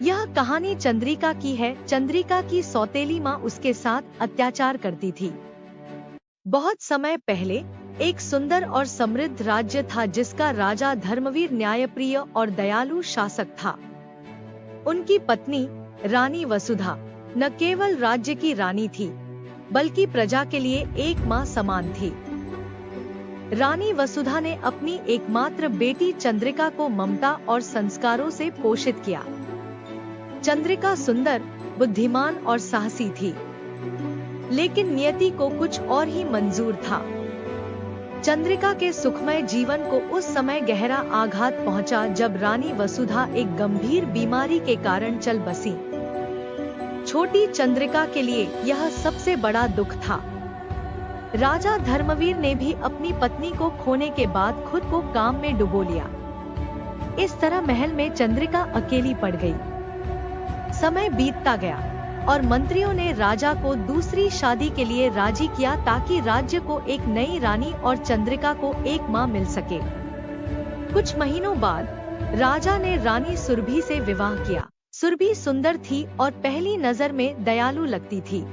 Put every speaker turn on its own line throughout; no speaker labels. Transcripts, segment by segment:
यह कहानी चंद्रिका की है। चंद्रिका की सौतेली माँ उसके साथ अत्याचार करती थी। बहुत समय पहले एक सुंदर और समृद्ध राज्य था जिसका राजा धर्मवीर न्यायप्रिय और दयालु शासक था। उनकी पत्नी रानी वसुधा न केवल राज्य की रानी थी बल्कि प्रजा के लिए एक मां समान थी। रानी वसुधा ने अपनी एकमात्र बेटी चंद्रिका को ममता और संस्कारों से पोषित किया। चंद्रिका सुंदर, बुद्धिमान और साहसी थी, लेकिन नियति को कुछ और ही मंजूर था। चंद्रिका के सुखमय जीवन को उस समय गहरा आघात पहुंचा जब रानी वसुधा एक गंभीर बीमारी के कारण चल बसी। छोटी चंद्रिका के लिए यह सबसे बड़ा दुख था। राजा धर्मवीर ने भी अपनी पत्नी को खोने के बाद खुद को काम में डुबो लिया। इस तरह महल में चंद्रिका अकेली पड़ गई। समय बीतता गया और मंत्रियों ने राजा को दूसरी शादी के लिए राजी किया ताकि राज्य को एक नई रानी और चंद्रिका को एक मां मिल सके। कुछ महीनों बाद राजा ने रानी सुरभि से विवाह किया। सुरभि सुंदर थी और पहली नजर में दयालु लगती थी।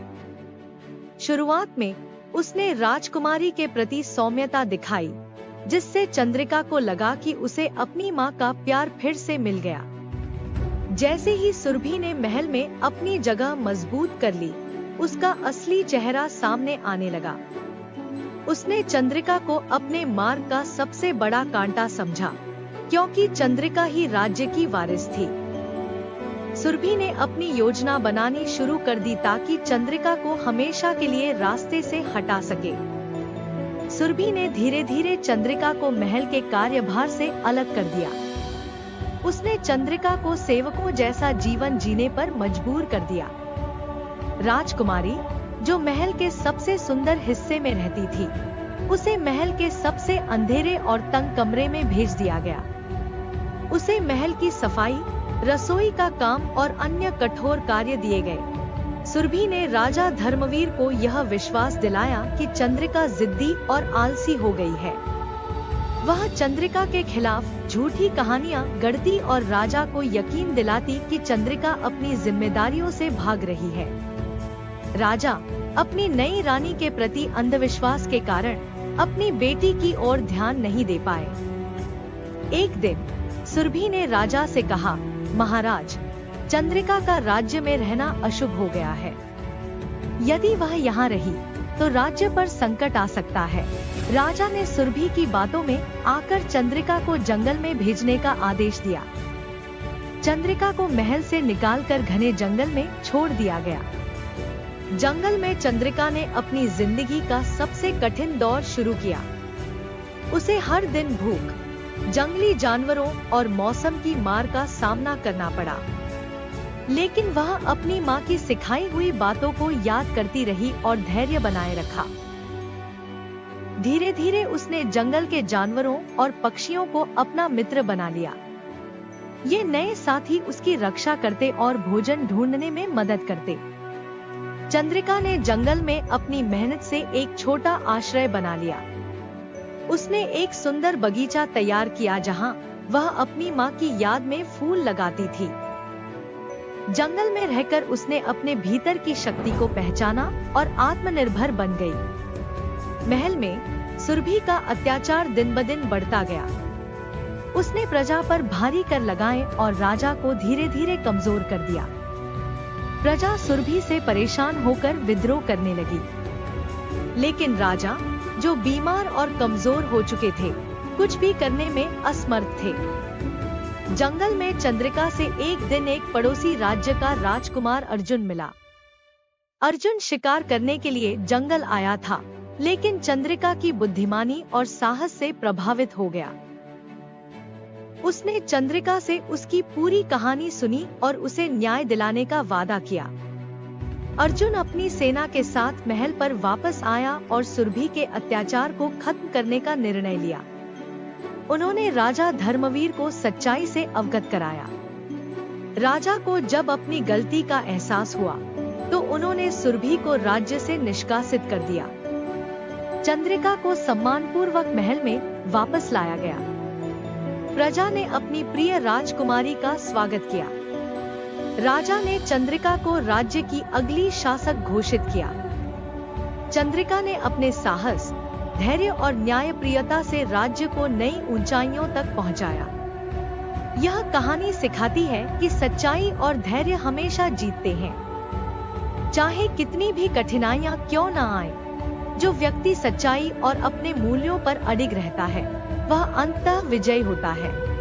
शुरुआत में उसने राजकुमारी के प्रति सौम्यता दिखाई, जिससे चंद्रिका को लगा कि उसे अपनी मां का प्यार फिर से मिल गया। जैसे ही सुरभि ने महल में अपनी जगह मजबूत कर ली, उसका असली चेहरा सामने आने लगा। उसने चंद्रिका को अपने मार्ग का सबसे बड़ा कांटा समझा, क्योंकि चंद्रिका ही राज्य की वारिस थी। सुरभि ने अपनी योजना बनानी शुरू कर दी ताकि चंद्रिका को हमेशा के लिए रास्ते से हटा सके। सुरभि ने धीरे धीरे चंद्रिका को महल के कार्यभार से अलग कर दिया। उसने चंद्रिका को सेवकों जैसा जीवन जीने पर मजबूर कर दिया। राजकुमारी, जो महल के सबसे सुंदर हिस्से में रहती थी, उसे महल के सबसे अंधेरे और तंग कमरे में भेज दिया गया। उसे महल की सफाई, रसोई का काम और अन्य कठोर कार्य दिए गए। सुरभि ने राजा धर्मवीर को यह विश्वास दिलाया कि चंद्रिका जिद्दी और आलसी हो गई है। वह चंद्रिका के खिलाफ झूठी कहानियां गढ़ती और राजा को यकीन दिलाती कि चंद्रिका अपनी जिम्मेदारियों से भाग रही है। राजा अपनी नई रानी के प्रति अंधविश्वास के कारण अपनी बेटी की ओर ध्यान नहीं दे पाए। एक दिन सुरभि ने राजा से कहा, महाराज, चंद्रिका का राज्य में रहना अशुभ हो गया है। यदि वह यहाँ रही तो राज्य पर संकट आ सकता है। राजा ने सुरभि की बातों में आकर चंद्रिका को जंगल में भेजने का आदेश दिया। चंद्रिका को महल से निकालकर घने जंगल में छोड़ दिया गया। जंगल में चंद्रिका ने अपनी जिंदगी का सबसे कठिन दौर शुरू किया। उसे हर दिन भूख, जंगली जानवरों और मौसम की मार का सामना करना पड़ा, लेकिन वह अपनी मां की सिखाई हुई बातों को याद करती रही और धैर्य बनाए रखा। धीरे धीरे उसने जंगल के जानवरों और पक्षियों को अपना मित्र बना लिया। ये नए साथी उसकी रक्षा करते और भोजन ढूंढने में मदद करते। चंद्रिका ने जंगल में अपनी मेहनत से एक छोटा आश्रय बना लिया। उसने एक सुंदर बगीचा तैयार किया जहां वह अपनी मां की याद में फूल लगाती थी। जंगल में रहकर उसने अपने भीतर की शक्ति को पहचाना और आत्मनिर्भर बन गई। महल में सुरभि का अत्याचार दिन ब दिन बढ़ता गया। उसने प्रजा पर भारी कर लगाए और राजा को धीरे धीरे कमजोर कर दिया। प्रजा सुरभि से परेशान होकर विद्रोह करने लगी, लेकिन राजा, जो बीमार और कमजोर हो चुके थे, कुछ भी करने में असमर्थ थे। जंगल में चंद्रिका से एक दिन एक पड़ोसी राज्य का राजकुमार अर्जुन मिला। अर्जुन शिकार करने के लिए जंगल आया था, लेकिन चंद्रिका की बुद्धिमानी और साहस से प्रभावित हो गया। उसने चंद्रिका से उसकी पूरी कहानी सुनी और उसे न्याय दिलाने का वादा किया। अर्जुन अपनी सेना के साथ महल पर वापस आया और सुरभि के अत्याचार को खत्म करने का निर्णय लिया। उन्होंने राजा धर्मवीर को सच्चाई से अवगत कराया। राजा को जब अपनी गलती का एहसास हुआ तो उन्होंने सुरभि को राज्य से निष्कासित कर दिया। चंद्रिका को सम्मानपूर्वक महल में वापस लाया गया। प्रजा ने अपनी प्रिय राजकुमारी का स्वागत किया। राजा ने चंद्रिका को राज्य की अगली शासक घोषित किया। चंद्रिका ने अपने साहस, धैर्य और न्यायप्रियता से राज्य को नई ऊंचाइयों तक पहुंचाया। यह कहानी सिखाती है कि सच्चाई और धैर्य हमेशा जीतते हैं। चाहे कितनी भी कठिनाइयां क्यों न आए, जो व्यक्ति सच्चाई और अपने मूल्यों पर अडिग रहता है, वह अंततः विजयी होता है।